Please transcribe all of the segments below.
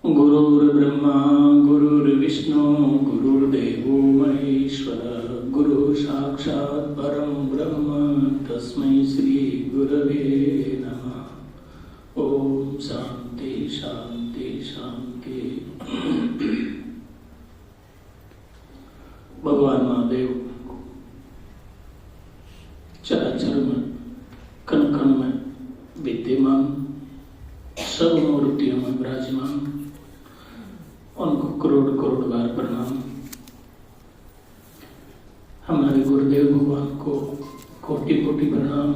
गुरुर्ब्रह्मा गुरुर्विष्णु गुरुर्देवो महेश्वर गुरु साक्षात् परं ब्रह्म तस्मै श्री गुरवे नमः। ओम शांति शांति शांति। भगवान महादेव चराचर में कण कण में विद्यमान, सर्वमूर्तियों में विराजमान, उनको करोड़ करोड़ बार प्रणाम। हमारे गुरुदेव भगवान को कोटि कोटि प्रणाम।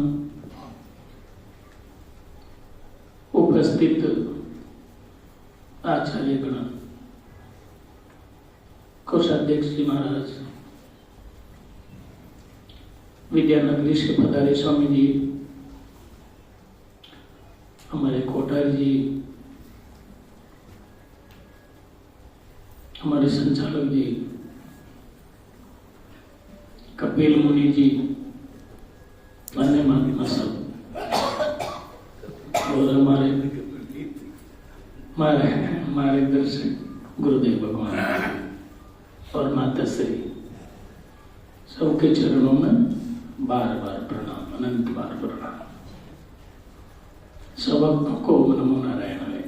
उपस्थित आचार्य गण, कोषाध्यक्ष जी महाराज, विद्यानगरी के पधारे स्वामी जी, हमारे कोटार जी, हमारे संचालक जी, कपिल मुनि जी, अन्य महात्मा सब, और हमारे दर्शक गुरुदेव भगवान और माता श्री, सबके चरणों में बार बार प्रणाम, अनंत बार प्रणाम। सबको नमो नारायण है।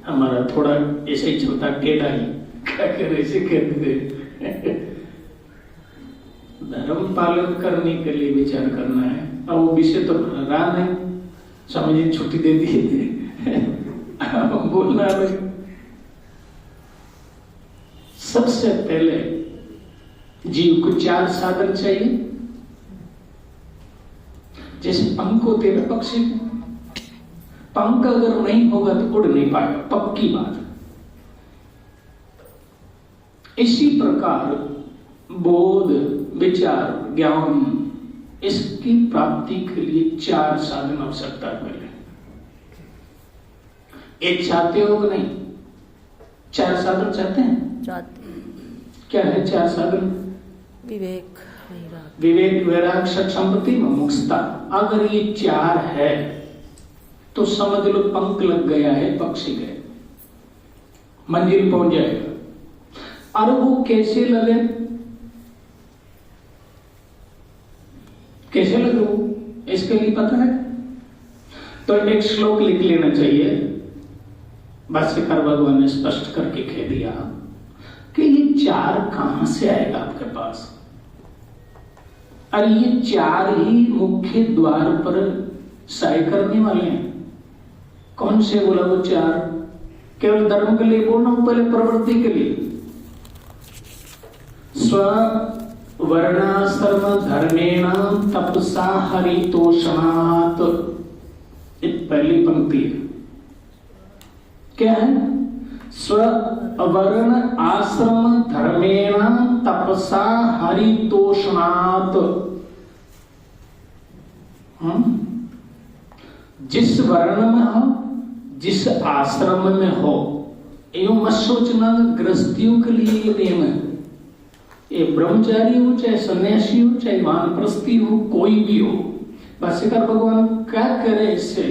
हमारा थोड़ा ऐसे ही चलता टेढ़ा ही, क्या करे ऐसे कहते, धर्म पालन करने के लिए विचार करना है। और वो विषय तो रहा नहीं, स्वामी जी छुट्टी दे दी बोलना है। सबसे पहले जीव को 4 साधन चाहिए। जैसे पंख होते हैं पक्षी, पंख अगर नहीं होगा तो उड़ नहीं पाएगा, पक्की बात। इसी प्रकार बोध, विचार, ज्ञान, इसकी प्राप्ति के लिए 4 साधन आवश्यकता है। पहले एक चाहते हो कि नहीं? 4 साधन चाहते हैं? चाहते। क्या है 4 साधन? विवेक, वैराग, सत संपत्ति, मुमुक्षुता। अगर ये 4 है तो समझ लो पंख लग गया है, पक्षी गए, मंजिल पहुंच जाएगा। और वो कैसे लगे? कैसे लगे वो, इसके लिए पता है? तो एक श्लोक लिख लेना चाहिए। भाष्यकार भगवान ने स्पष्ट करके कह दिया कि ये 4 कहां से आएगा आपके पास। और ये 4 ही मुख्य द्वार पर साय करने वाले हैं। कौन से बोला वो 4? केवल धर्म के लिए बोलना हूं, पहले प्रवृत्ति के लिए। स्व वर्णाश्रम धर्मेण तपसा हरितोषणात्, ये पहली पंक्ति है। क्या है? स्व वर्ण आश्रम धर्मेण तपसा हरितोषणात्। जिस वर्ण में हो, जिस आश्रम में हो, यूं मत सोचना गृहस्थियों के लिए ये नियम है। ये ब्रह्मचारी हो, चाहे सन्यासी हो, चाहे वानप्रस्थी हो, कोई भी हो। भाष्यकार भगवान क्या करे इससे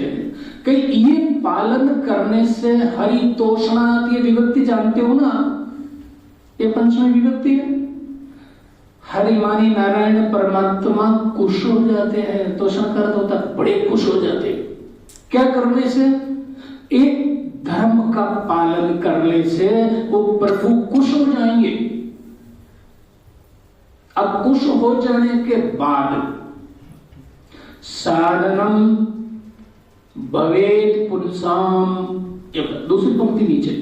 कि ये पालन करने से हरितोषणात्, ये विभक्ति जानते हो ना, ये पंचमी विभक्ति है। हरि मानी नारायण परमात्मा खुश हो जाते हैं। तोषण का अर्थ होता है बड़े खुश हो जाते हैं। क्या करने से? एक धर्म का पालन करने से वो प्रभु खुश हो जाएंगे। अब खुश हो जाने के बाद साधनम भवेत् पुंसाम, दूसरी पंक्ति नीचे,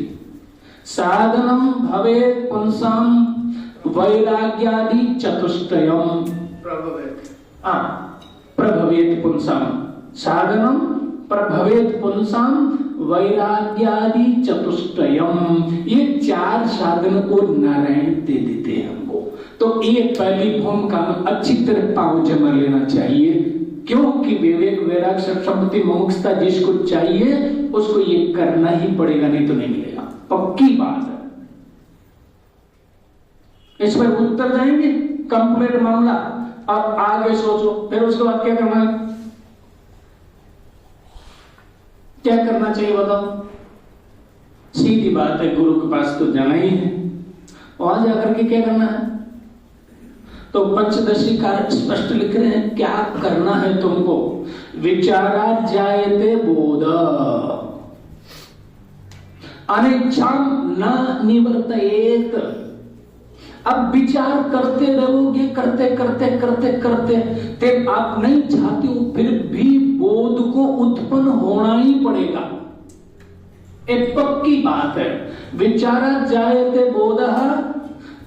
साधनम भवेत् पुंसाम वैराग्यादि चतुष्टयम प्रभवेत् पुंसाम, साधनम प्रभवेत् पुंसाम वैराग्यादि चतुष्टयम। ये 4 साधन को नारायण दे देते हैं हमको। तो ये पहली भूमिका में अच्छी तरह पांव जमा लेना चाहिए, क्योंकि विवेक, वैराग, सत संपत्ति, मुमुक्षुता जिसको चाहिए उसको ये करना ही पड़ेगा, नहीं तो नहीं मिलेगा, पक्की बात है। इस पर उत्तर जाएंगे, कंप्लीट मामला। अब आगे सोचो, फिर उसके बाद क्या करना है? क्या करना चाहिए बताओ? सीधी बात है, गुरु के पास तो जाना ही है। वहां जाकर के क्या करना है? तो पंचदशी कार्य स्पष्ट लिख रहे हैं क्या करना है तुमको। विचारा जायते बोध अनिच्छाम न निवर्तयेत। अब विचार करते रहोगे, करते करते करते करते ते आप नहीं चाहते हो, फिर भी बोध को उत्पन्न होना ही पड़ेगा। एक पक्की बात है। विचारा जायते बोधः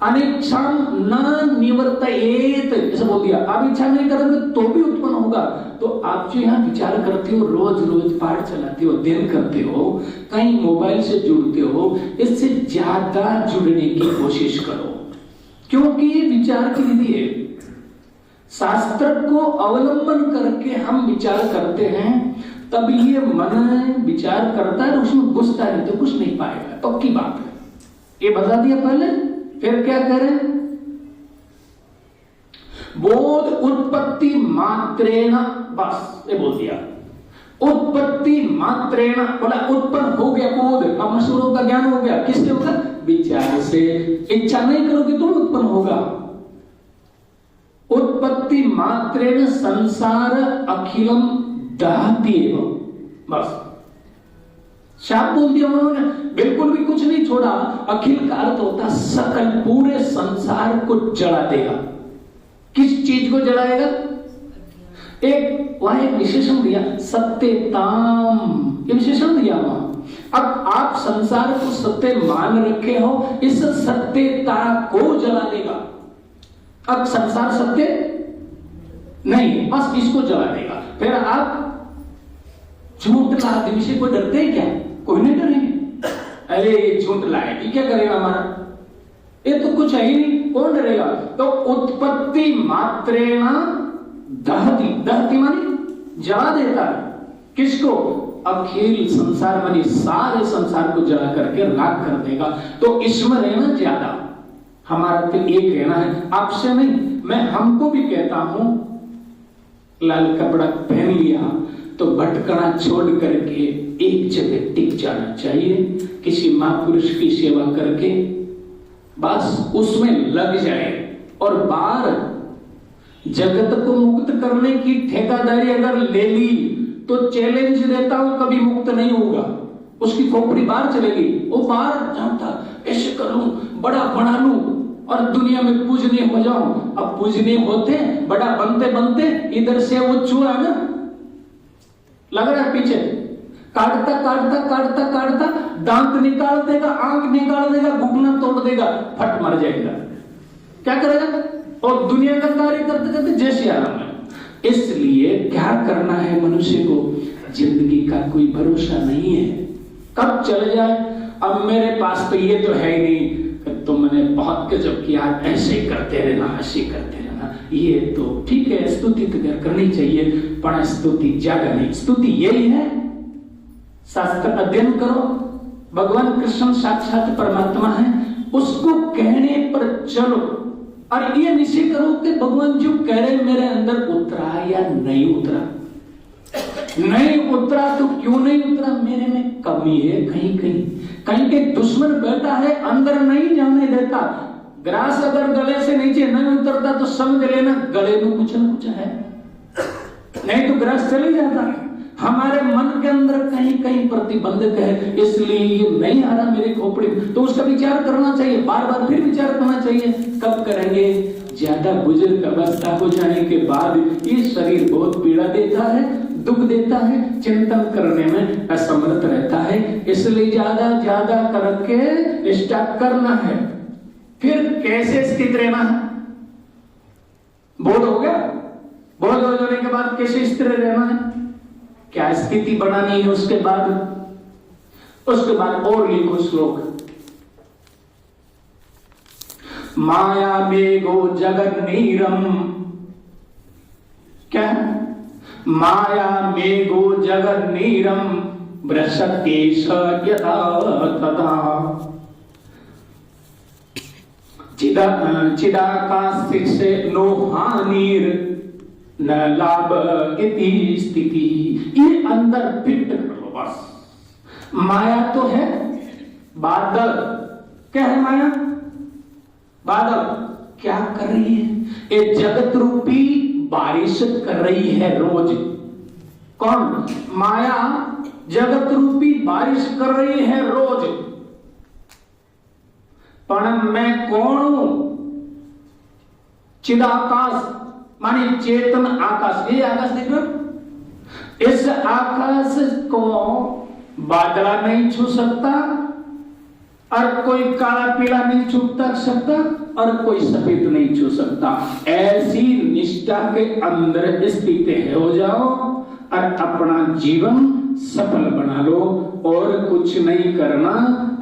अनिच्छाम न निवर्तयेत, ऐसा बोल दिया। आप इच्छा नहीं करोगे तो भी उत्पन्न होगा। तो आप जो यहाँ विचार करते हो, रोज रोज पाठ चलाते हो, दिन करते हो, कहीं मोबाइल से जुड़ते हो, इससे ज्यादा जुड़ने की कोशिश करो, क्योंकि ये विचार की विधि है। शास्त्र को अवलंबन करके हम विचार करते हैं, तब ये मन विचार करता है, उसमें घुसता है तो कुछ नहीं पाएगा। पक्की बात है, ये बता दिया पहले। फिर क्या करें? बोध उत्पत्ति मात्रेण, बस ये बोल दिया। उत्पत्ति मात्रेण बोला, उत्पन्न हो गया बोध, अब मशहूरों का ज्ञान हो गया। किससे होगा? विचार से। इच्छा नहीं करोगे तो उत्पन्न होगा। उत्पत्ति मात्रेण संसार अखिलम दहति एव, बस शाप बोल दिया उन्होंने, बिल्कुल भी कुछ नहीं छोड़ा। अखिल का अर्थ होता सकल, पूरे संसार को जला देगा। किस चीज को जलाएगा? एक वहां एक विशेषण दिया, सत्यताम, ये विशेषण दिया वहां। अब आप संसार को सत्य मान रखे हो, इस सत्यता को जला देगा। अब संसार सत्य नहीं, बस इसको जला देगा। फिर आप झूठ लादने से कोई डरते हैं क्या? कोई नहीं डरेंगे। अरे ये झूठ लाए, ये क्या करेगा हमारा? ये तो कुछ है ही नहीं, कौन डरेगा? तो उत्पत्ति मात्रेण दहति, दहति मानी जला देता है। किसको? अखिल संसार मानी सारे संसार को जला करके राख कर देगा। तो इसमें रहना ज्यादा, हमारा तो एक रहना है, आपसे नहीं। मैं हमको भी कहता हूं, लाल कपड़ा पहन लिया तो भटकना छोड़ करके एक जगह टिक जाना चाहिए, किसी महापुरुष की सेवा करके बस उसमें लग जाए। और बाहर जगत को मुक्त करने की ठेकेदारी अगर ले ली तो चैलेंज देता हूं, कभी मुक्त नहीं होगा। उसकी खोपड़ी बाहर चलेगी, वो बाहर जानता ऐसे करूं, बड़ा बना लूं और दुनिया में पूजनीय हो जाऊं। अब पूजनीय होते बड़ा बनते बनते इधर से वो चूहा ना लग रहा है पीछे, काटता काटता काटता काटता दांत निकाल देगा, आंख निकाल देगा, घुटना तोड़ देगा, फट मर जाएगा। क्या करेगा? और दुनिया का कार्य करते करते जैसे आराम है। इसलिए क्या करना है मनुष्य को? जिंदगी का कोई भरोसा नहीं है, कब चले जाए। अब मेरे पास तो ये तो है ही नहीं, तुमने बहुत गजब किया, ऐसे ही करते रहना, ऐसे करते रहना। ये तो ठीक है, स्तुति तो करनी चाहिए, पर स्तुति ज्यादा नहीं। स्तुति यही है, शास्त्र अध्ययन करो, भगवान कृष्ण साक्षात परमात्मा है, उसको कहने पर चलो। और ये निश्चय करो कि भगवान जो कह रहे मेरे अंदर उतरा या नहीं उतरा। नहीं उतरा तो क्यों नहीं उतरा? मेरे में कमी है कहीं कहीं, कहीं के दुश्मन बैठा है अंदर नहीं जाने देता। ग्रास अगर गले से नीचे नहीं उतरता तो समझ लेना गले में कुछ न कुछ है, नहीं तो ग्रास चले जाता है। हमारे मन के अंदर कहीं कहीं प्रतिबंधक है, इसलिए ये नहीं आ रहा मेरी खोपड़ी, तो उसका विचार करना चाहिए, बार बार फिर विचार करना चाहिए। कब करेंगे? ज्यादा बुजुर्ग अवस्था हो जाने के बाद ये शरीर बहुत पीड़ा देता है, दुख देता है, चिंतन करने में असमर्थ रहता है, इसलिए ज्यादा ज्यादा करके स्टार्ट करना है। फिर कैसे स्थित रहना है? बोध हो गया, बोध हो जाने के बाद कैसे स्थिर रहना है, क्या स्थिति बनानी है, उसके बाद और लिखो श्लोक। माया मेघो जगत नीरम, क्या? माया मेघो जगत नीरम बृहस्पति यथा तथा चिदाकाश से नो हानिर न लाभ इति स्थिति। ये अंदर फिट कर लो बस। माया तो है बादल। क्या है माया? बादल। क्या कर रही है? ये जगत रूपी बारिश कर रही है रोज। कौन? माया जगत रूपी बारिश कर रही है रोज। पर मैं कौन हूं? चिदाकाश माने चेतन आकाश। ये आकाश देख रहे? इस आकाश को बादला नहीं छू सकता, और कोई काला पीला नहीं छू सकता, और कोई सफेद नहीं छू सकता। ऐसी निष्ठा के अंदर स्थित हो जाओ और अपना जीवन सफल बना लो, और कुछ नहीं करना।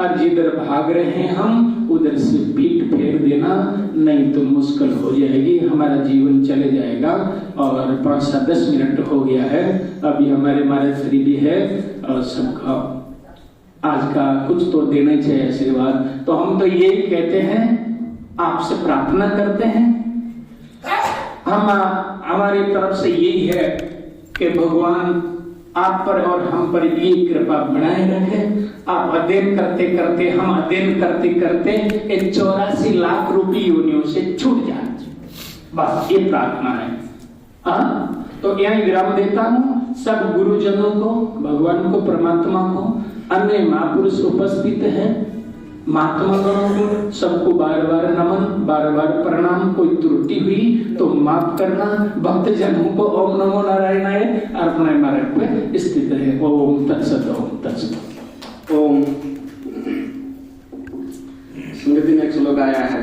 और जिधर भाग रहे हैं हम उधर से पीठ फेर देना, नहीं तो मुश्किल हो जाएगी, हमारा जीवन चले जाएगा। और 5-10 मिनट हो गया है, अभी हमारे महाराज श्री भी है, और सबका आज का कुछ तो देना चाहिए आशीर्वाद। तो हम तो यही कहते हैं, आपसे प्रार्थना करते हैं, हम हमारी तरफ से यही है कि भगवान आप पर और हम पर ये कृपा बनाए रखे। आप अध्ययन करते करते, हम अध्ययन करते करते 84 लाख रुपए योनियों से छूट जाए, बस ये प्रार्थना है। तो यही विराम देता हूँ। सब गुरुजनों को, भगवान को, परमात्मा को, अन्य महापुरुष उपस्थित है, महात्मा गणों को सबको बार बार नमन, बार बार प्रणाम। कोई त्रुटि हुई तो माफ करना। भक्त जनों को ओम नमो नारायणाय अर्पण मार्ग पे स्थित है। ओम तत्सत, ओम तत्सत। ओम। स्मृति ने एक श्लोक आया है,